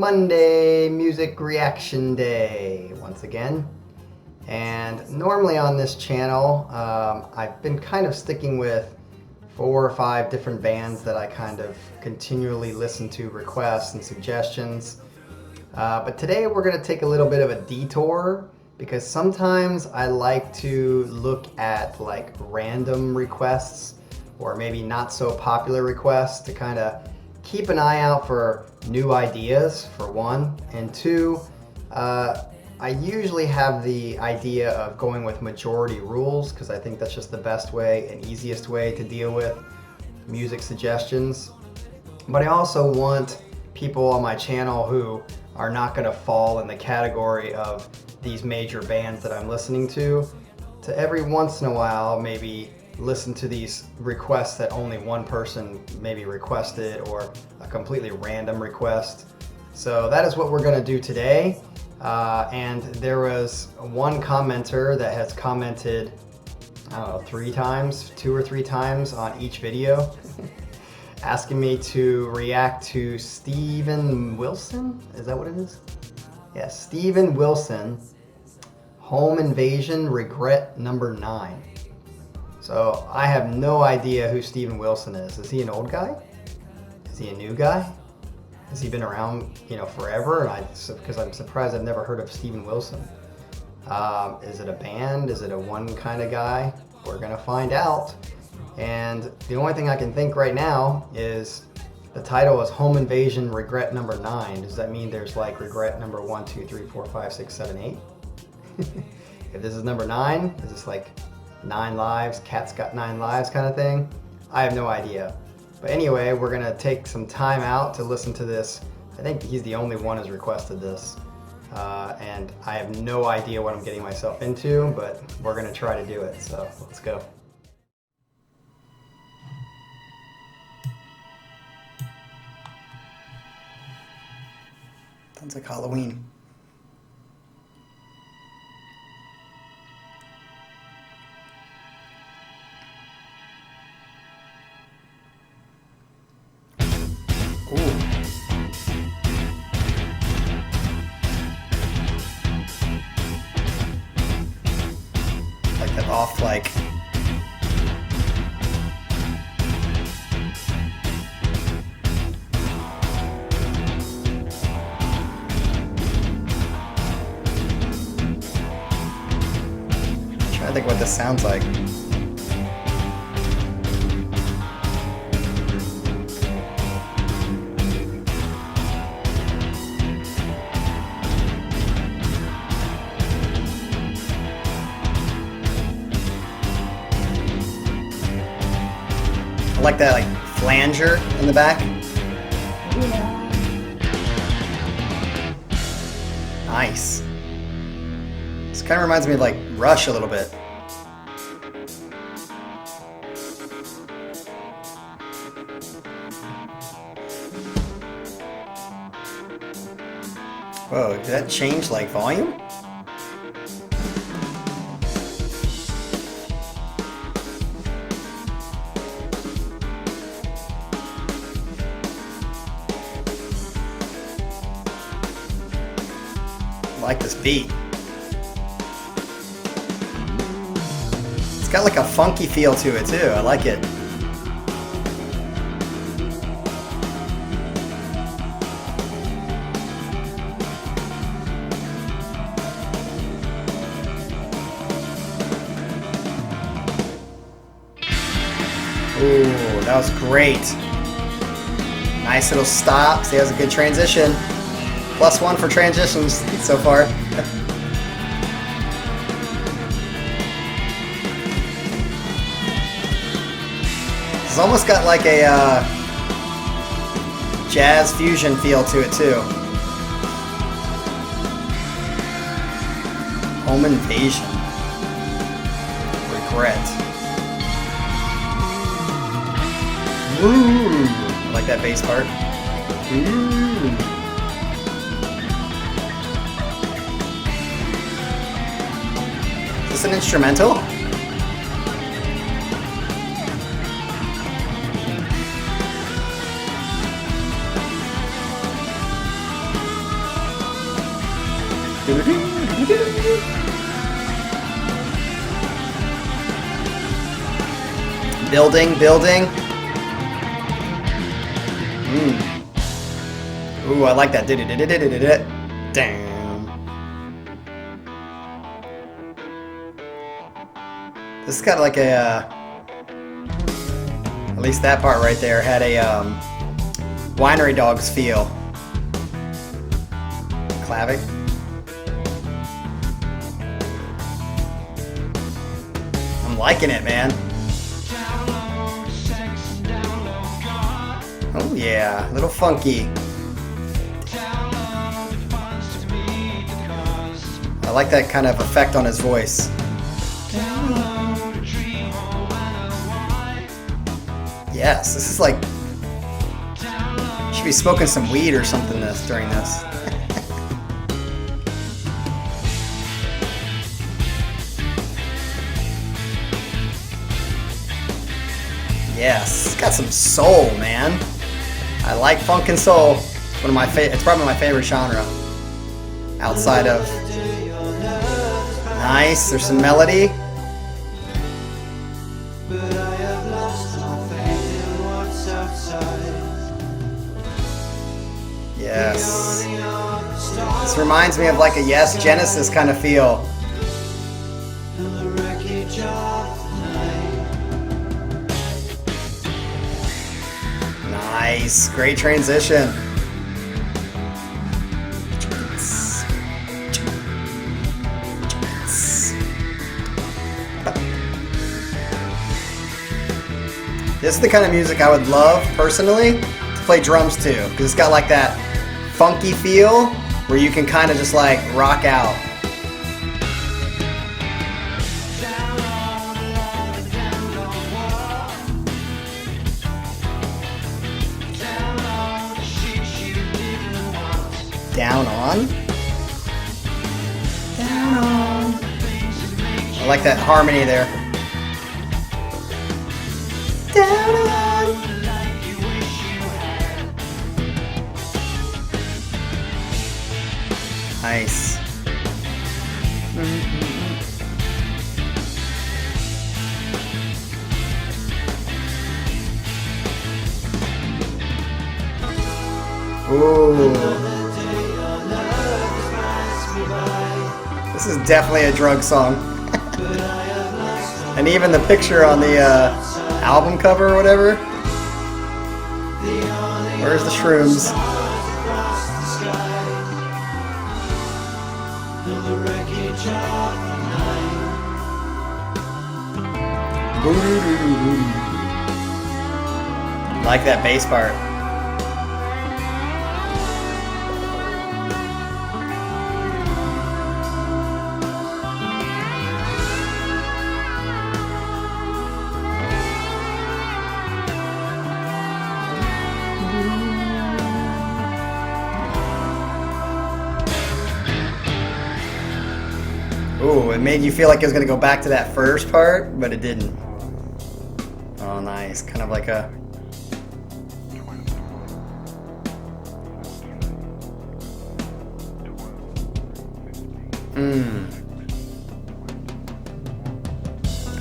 Monday, music reaction day once again. And normally on this channel, I've been kind of sticking with 4 or 5 different bands that I kind of continually listen to requests and suggestions. But today we're going to take a little bit of a detour because sometimes I like to look at like random requests or maybe not so popular requests to kind of keep an eye out for new ideas, for one, and two, I usually have the idea of going with majority rules because I think that's just the best way and easiest way to deal with music suggestions. But I also want people on my channel who are not going to fall in the category of these major bands that I'm listening to every once in a while maybe listen to these requests that only one person maybe requested or a completely random request. So that is what we're going to do today. And there was one commenter that has commented, I don't know, 3 times, 2 or 3 times on each video asking me to react to Steven Wilson. Is that what it is? Yeah, Steven Wilson, Home Invasion Regret number 9. So I have no idea who Steven Wilson is. Is he an old guy? Is he a new guy? Has he been around, forever? Because I'm surprised I've never heard of Steven Wilson. Is it a band? Is it a one kind of guy? We're gonna find out. And the only thing I can think right now is the title is Home Invasion Regret number 9. Does that mean there's like regret number 1, 2, 3, 4, 5, 6, 7, 8? If this is number 9, is this like 9 lives, cat's got 9 lives kind of thing? I have no idea. But anyway, we're gonna take some time out to listen to this. I think he's the only one who's requested this. And I have no idea what I'm getting myself into, but we're gonna try to do it, so let's go. Sounds like Halloween. Off like I'm trying to think what this sounds like. I like that flanger in the back. Yeah. Nice. This kind of reminds me of like Rush a little bit. Whoa, did that change like volume? I like this beat. It's got like a funky feel to it too. I like it. Ooh, that was great. Nice little stop. See, that was a good transition. +1 for transitions so far. It's almost got like a jazz fusion feel to it too. Home Invasion. Regret. Ooh, I like that bass part. Ooh. Is this an instrumental? Building, building. Ooh, I like that. Damn. This got like a, at least that part right there had a Winery Dogs feel. Clavic. I'm liking it, man. Oh yeah, a little funky. I like that kind of effect on his voice. Yes, this is like, should be smoking some weed or something during this. Yes, it's got some soul, man. I like funk and soul. One of my it's probably my favorite genre. Outside of nice, there's some melody. Yes. This reminds me of like a Yes Genesis kind of feel. Nice, great transition. This is the kind of music I would love, personally, to play drums to, because it's got like that funky feel where you can kind of just like rock out. Down on. Down on. I like that harmony there. Down on. Nice. Ooh. This is definitely a drug song. And even the picture on the album cover or whatever. Where's the shrooms? Like that bass part. Ooh, it made you feel like it was going to go back to that first part, but it didn't. Oh, nice. Kind of like a...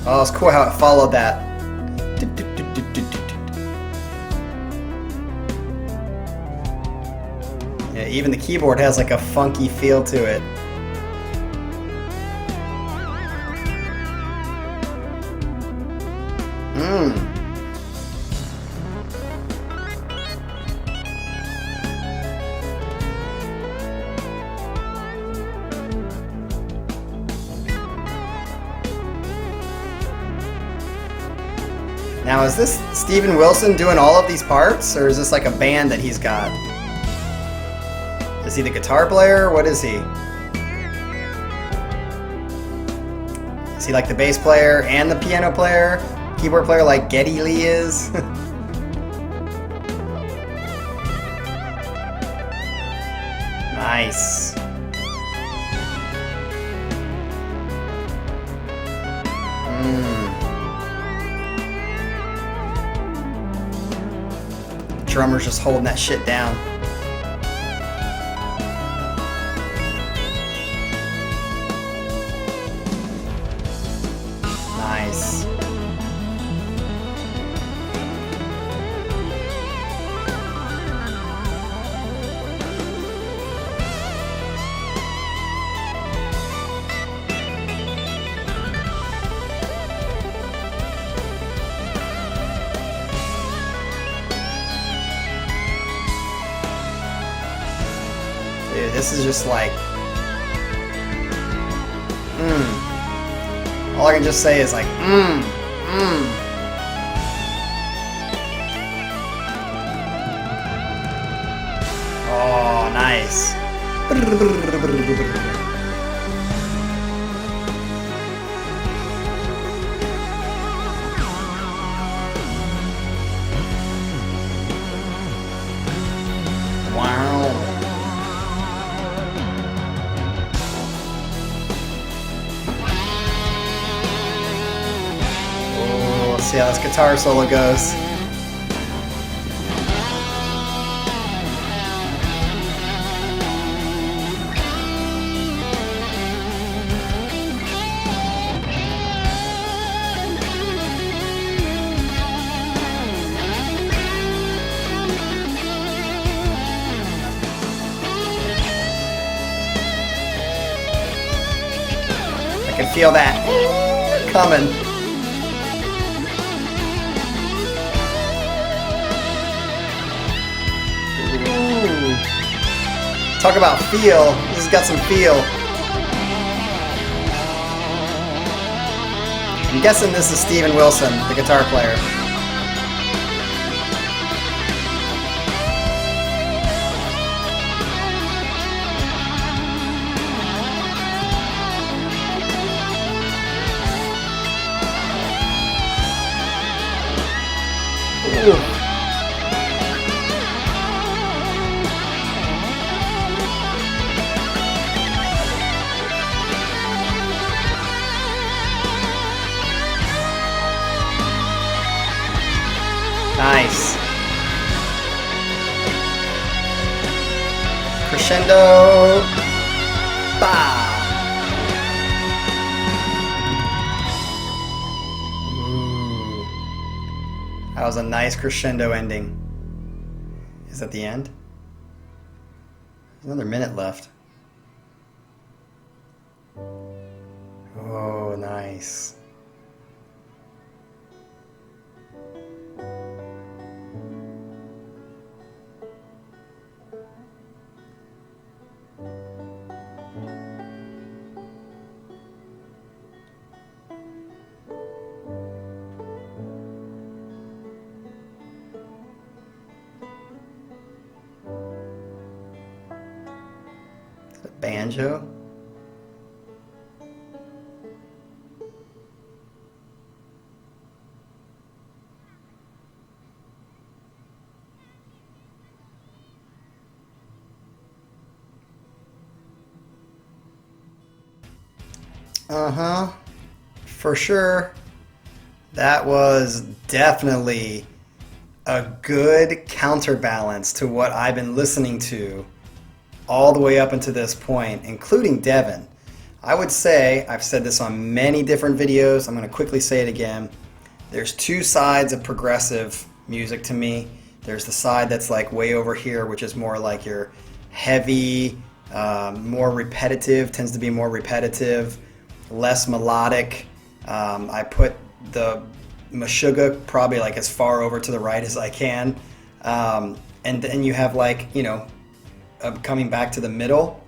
Oh, it's cool how it followed that. Yeah, even the keyboard has like a funky feel to it. Now, is this Steven Wilson doing all of these parts, or is this like a band that he's got? Is he the guitar player? What is he? Is he like the bass player and the piano player? Keyboard player like Geddy Lee is? Nice. Drummer's just holding that shit down. Nice. Dude, this is just like, all I can just say is like, Oh, nice. Wow. See how this guitar solo goes. I can feel that coming. Talk about feel. This has got some feel. I'm guessing this is Steven Wilson, the guitar player. Ooh. Nice. Crescendo. Bah. Ooh. That was a nice crescendo ending. Is that the end? There's another minute left. Oh, nice. Banjo. For sure. That was definitely a good counterbalance to what I've been listening to all the way up until this point, including Devin. I would say, I've said this on many different videos, I'm going to quickly say it again. There's two sides of progressive music to me. There's the side that's like way over here, which is more like your heavy, more repetitive, tends to be more repetitive, less melodic. I put the Meshuggah probably like as far over to the right as I can. And then you have like, you know, coming back to the middle.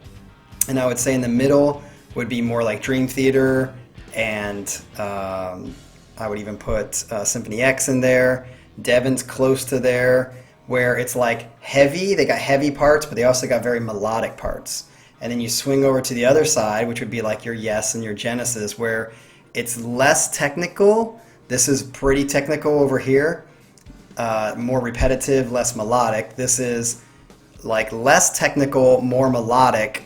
And I would say in the middle would be more like Dream Theater, and I would even put Symphony X in there. Devin's close to there, where it's like heavy. They got heavy parts, but they also got very melodic parts. And then you swing over to the other side, which would be like your Yes and your Genesis, where it's less technical. This is pretty technical over here, more repetitive, less melodic. This is like less technical, more melodic,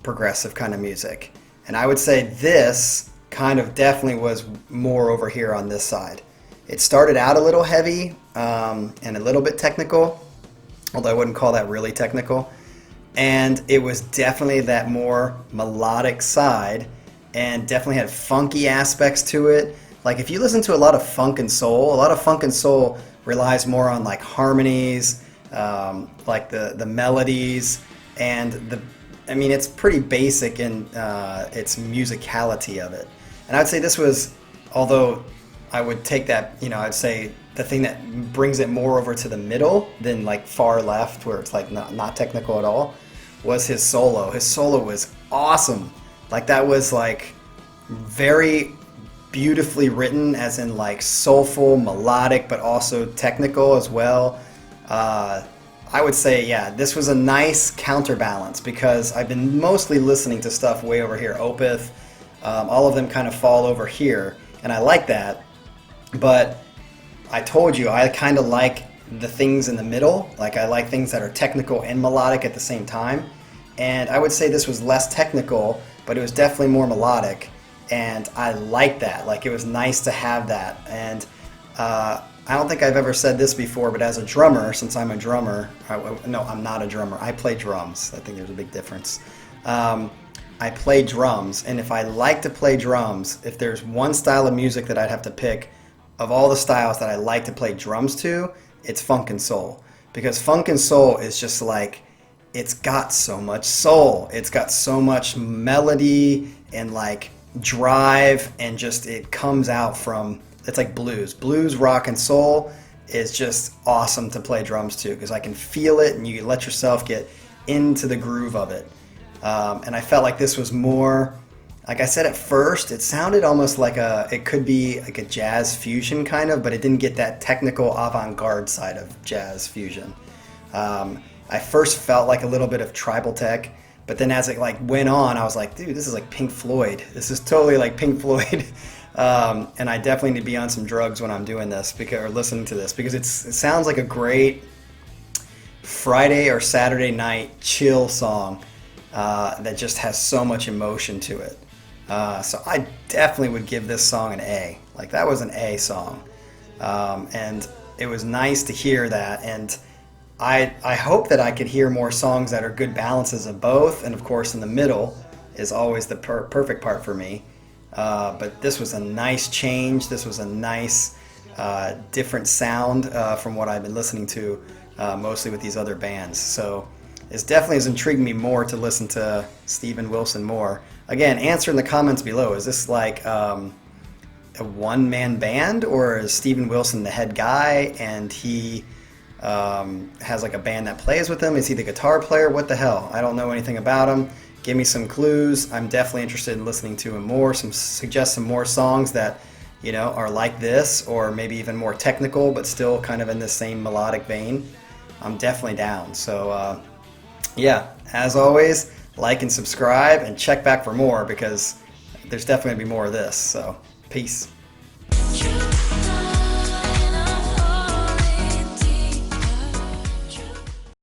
progressive kind of music. And I would say this kind of definitely was more over here on this side. It started out a little heavy and a little bit technical, although I wouldn't call that really technical. And it was definitely that more melodic side, and definitely had funky aspects to it. Like if you listen to a lot of funk and soul, a lot of funk and soul relies more on like harmonies, like the melodies, and I mean, it's pretty basic in its musicality of it. And I'd say this was, although I would take that, I'd say the thing that brings it more over to the middle than like far left where it's like not technical at all was his solo. His solo was awesome. Like that was like very beautifully written, as in like soulful, melodic, but also technical as well. I would say, yeah, this was a nice counterbalance because I've been mostly listening to stuff way over here. Opeth, all of them kind of fall over here, and I like that. But I told you, I kind of like the things in the middle. Like I like things that are technical and melodic at the same time. And I would say this was less technical, but it was definitely more melodic. And I like that. Like it was nice to have that. And I don't think I've ever said this before, but as a drummer, since I'm a drummer, no, I'm not a drummer. I play drums. I think there's a big difference. I play drums, and if I like to play drums, if there's one style of music that I'd have to pick of all the styles that I like to play drums to, it's funk and soul. Because funk and soul is just like, it's got so much soul. It's got so much melody and like drive, and just it comes out from, it's like blues. Blues, rock, and soul is just awesome to play drums to because I can feel it and you let yourself get into the groove of it. And I felt like this was more, like I said at first, it sounded almost like it could be like a jazz fusion kind of, but it didn't get that technical avant-garde side of jazz fusion. I first felt like a little bit of tribal tech, but then as it like went on, I was like, dude, this is like Pink Floyd. This is totally like Pink Floyd. And I definitely need to be on some drugs when I'm doing this or listening to this because it sounds like a great Friday or Saturday night chill song that just has so much emotion to it. So I definitely would give this song an A. Like that was an A song. And it was nice to hear that. And I hope that I could hear more songs that are good balances of both. And of course, in the middle is always the perfect part for me. But this was a nice change. This was a nice, different sound from what I've been listening to, mostly with these other bands. So it definitely has intrigued me more to listen to Steven Wilson more. Again, answer in the comments below. Is this like a one-man band, or is Steven Wilson the head guy and he has like a band that plays with him? Is he the guitar player? What the hell? I don't know anything about him. Give me some clues. I'm definitely interested in listening to him more. Suggest some more songs that, are like this, or maybe even more technical, but still kind of in the same melodic vein. I'm definitely down. So, yeah, as always, like and subscribe and check back for more because there's definitely going to be more of this. So, peace.